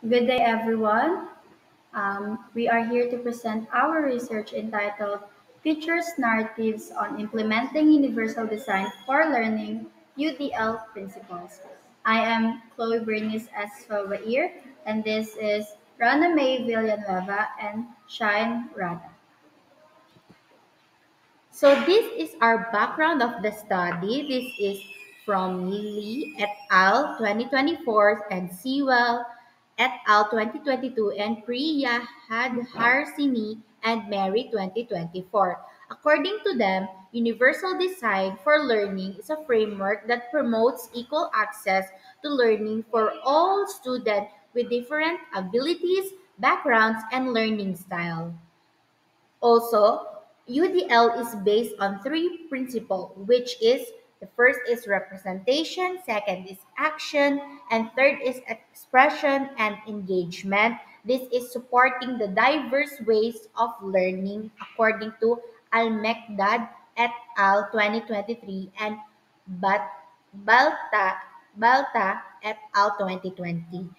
Good day, everyone. We are here to present our research entitled Teachers' Narratives on Implementing Universal Design for Learning UDL Principles. I am Chloe Bernice S. Fawair, and this is Rana May Villanueva and Shine Rada. So this is our background of the study. This is from Lee et al. 2024 and Sewell et al. 2022 and Priya Harsini and Mary 2024. According to them, universal design for learning is a framework that promotes equal access to learning for all students with different abilities, backgrounds, and learning style. Also, UDL is based on three principles, which is the first is representation, second is action, and third is expression and engagement. This is supporting the diverse ways of learning according to Al-Mekdad et al. 2023 and Bat- Balta, Balta et al. 2020.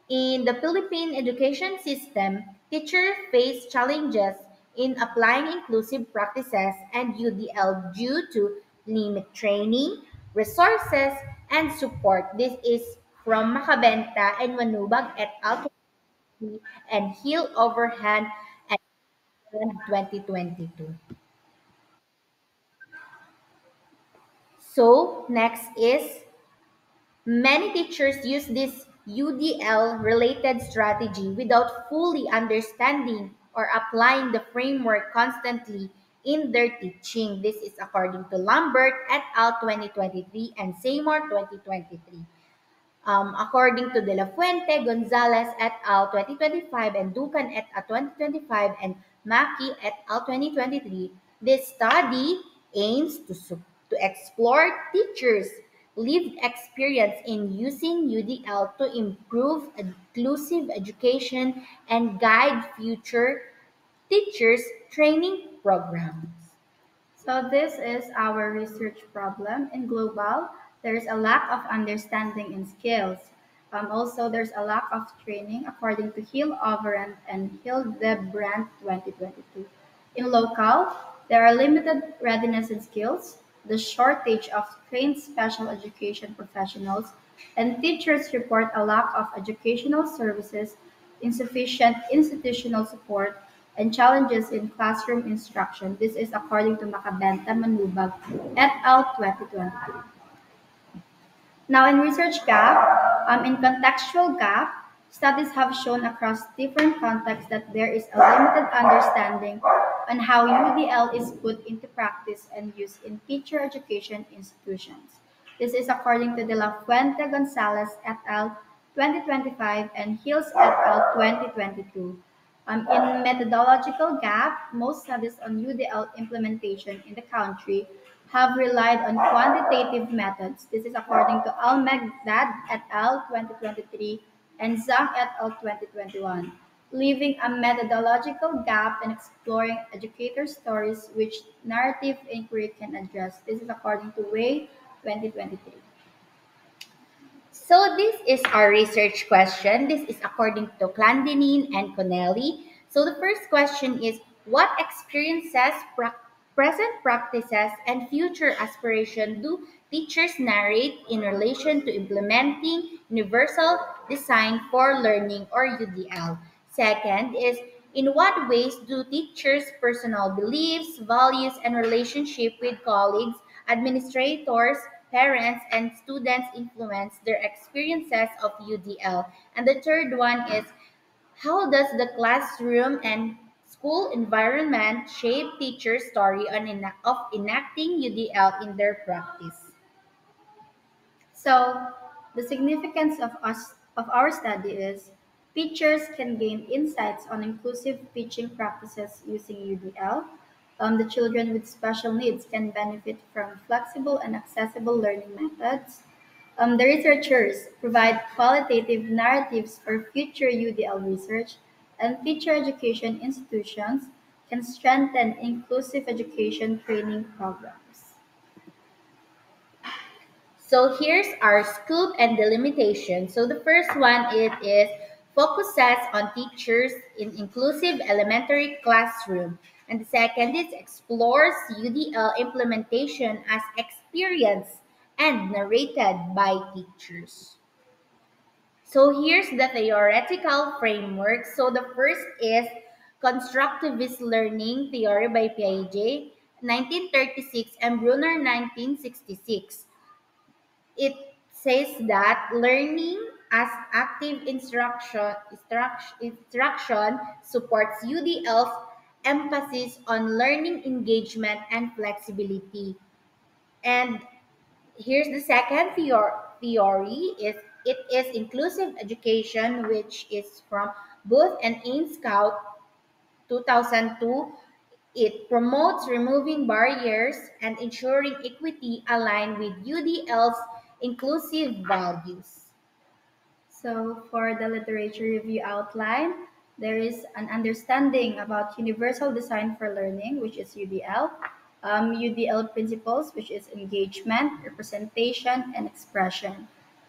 In the Philippine education system, teachers face challenges in applying inclusive practices and UDL due to limited training, resources, and support. This is from Macabenta and Manubag et al. And Hill Overhand at 2022. So, next is many teachers use this UDL related strategy without fully understanding or applying the framework constantly in their teaching. This is according to Lambert et al. 2023 and Seymour 2023. According to De La Fuente, Gonzalez et al. 2025 and Ducan et al. 2025 and Maki et al. 2023, this study aims to explore teachers' lived experience in using UDL to improve inclusive education and guide future teachers' training programs. So this is our research problem. In global, there's a lack of understanding and skills. Also, there's a lack of training, according to Hill Overend and Hildebrand 2022. In local, there are limited readiness and skills, the shortage of trained special education professionals, and teachers report a lack of educational services, insufficient institutional support, and challenges in classroom instruction. This is according to Macabenta Manubag et al. 2022. Now, in research gap, in contextual gap, studies have shown across different contexts that there is a limited understanding on how UDL is put into practice and used in teacher education institutions. This is according to De La Fuente Gonzalez et al. 2025 and Hills et al. 2022. In methodological gap, most studies on UDL implementation in the country have relied on quantitative methods. This is according to Al-Meghdad et al. 2023 and Zhang et al. 2021, leaving a methodological gap in exploring educator stories which narrative inquiry can address. This is according to Way 2023. So this is our research question. This is according to Clandinin and Connelly. So the first question is, what experiences, present practices, and future aspiration do teachers narrate in relation to implementing universal design for learning or UDL? Second is, in what ways do teachers' personal beliefs, values, and relationship with colleagues, administrators, parents, and students influence their experiences of UDL? And the third one is, how does the classroom and school environment shape teachers' story of enacting UDL in their practice? So, the significance of our study is teachers can gain insights on inclusive teaching practices using UDL. The children with special needs can benefit from flexible and accessible learning methods. The researchers provide qualitative narratives for future UDL research, and teacher education institutions can strengthen inclusive education training programs. So here's our scope and delimitation. So the first one it is focuses on teachers in inclusive elementary classroom. And the second is explores UDL implementation as experience and narrated by teachers. So here's the theoretical framework. So the first is constructivist learning theory by Piaget, 1936, and Brunner, 1966. It says that learning as active instruction supports UDL's emphasis on learning engagement and flexibility. And here's the second theory is it is inclusive education, which is from Booth and Ainscout, 2002. It promotes removing barriers and ensuring equity aligned with UDL's inclusive values. So, for the literature review outline, there is an understanding about universal design for learning, which is UDL, UDL principles, which is engagement, representation, and expression,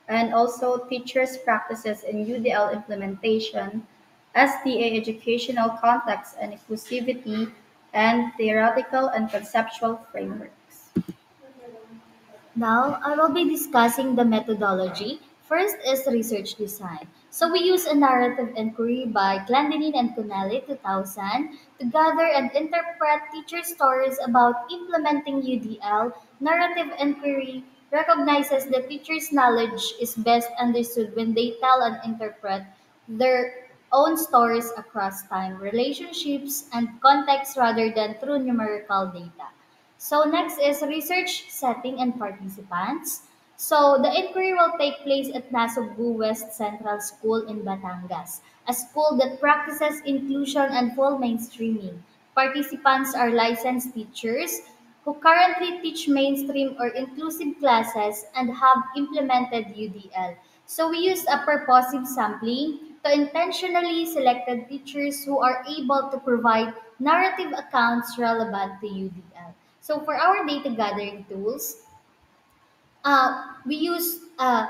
and also teachers' practices in UDL implementation, STA educational context and inclusivity, and theoretical and conceptual frameworks. Now, I will be discussing the methodology. First is research design. So, we use a narrative inquiry by Glendinning and Connelly 2000 to gather and interpret teacher stories about implementing UDL. Narrative inquiry recognizes that teachers' knowledge is best understood when they tell and interpret their own stories across time, relationships, and context rather than through numerical data. So next is research setting and participants. So the inquiry will take place at Nasugbu West Central School in Batangas, a school that practices inclusion and full mainstreaming. Participants are licensed teachers who currently teach mainstream or inclusive classes and have implemented UDL. So we use a purposive sampling to intentionally selected teachers who are able to provide narrative accounts relevant to UDL. So for our data gathering tools, uh, we use uh,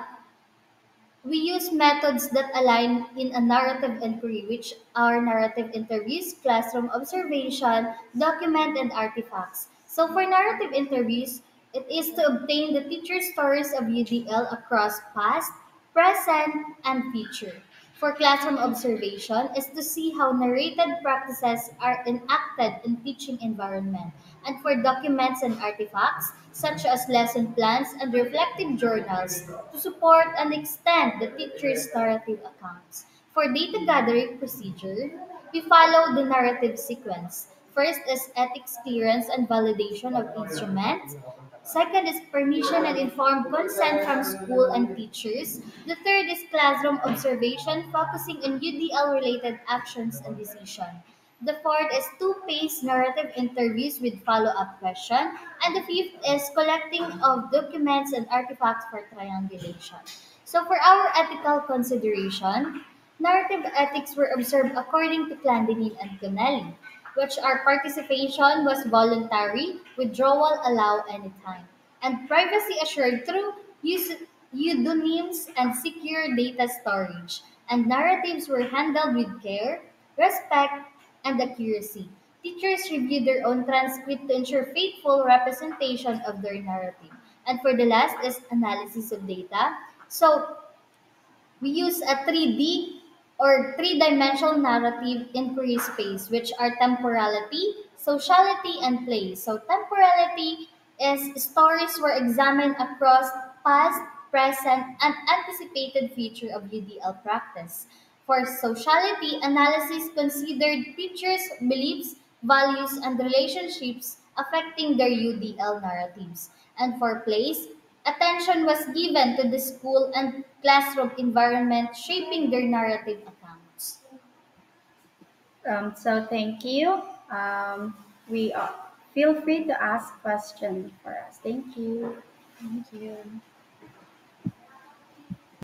we use methods that align in a narrative inquiry, which are narrative interviews, classroom observation, document, and artifacts. So for narrative interviews, it is to obtain the teacher stories of UDL across past, present, and future. For classroom observation is to see how narrated practices are enacted in teaching environment. And for documents and artifacts, such as lesson plans and reflective journals, to support and extend the teacher's narrative accounts. For data gathering procedure, we follow the narrative sequence. First is ethics clearance and validation of instruments. Second is permission and informed consent from school and teachers. The third is classroom observation, focusing on UDL related actions and decision. The fourth is two-page narrative interviews with follow-up question. And the fifth is collecting of documents and artifacts for triangulation. So for our ethical consideration, narrative ethics were observed according to Clandinin and Connelly, which our participation was voluntary, withdrawal allowed anytime, and privacy assured through pseudonyms and secure data storage. And narratives were handled with care, respect, and accuracy. Teachers reviewed their own transcript to ensure faithful representation of their narrative. And for the last is analysis of data. So we use a 3D or three-dimensional narrative inquiry space, which are temporality, sociality, and place. So temporality is stories were examined across past, present, and anticipated future of UDL practice. For sociality, analysis considered teachers' beliefs, values, and relationships affecting their UDL narratives. And for place, attention was given to the school and classroom environment shaping their narrative accounts. So thank you. We Feel free to ask questions for us. Thank you. Thank you.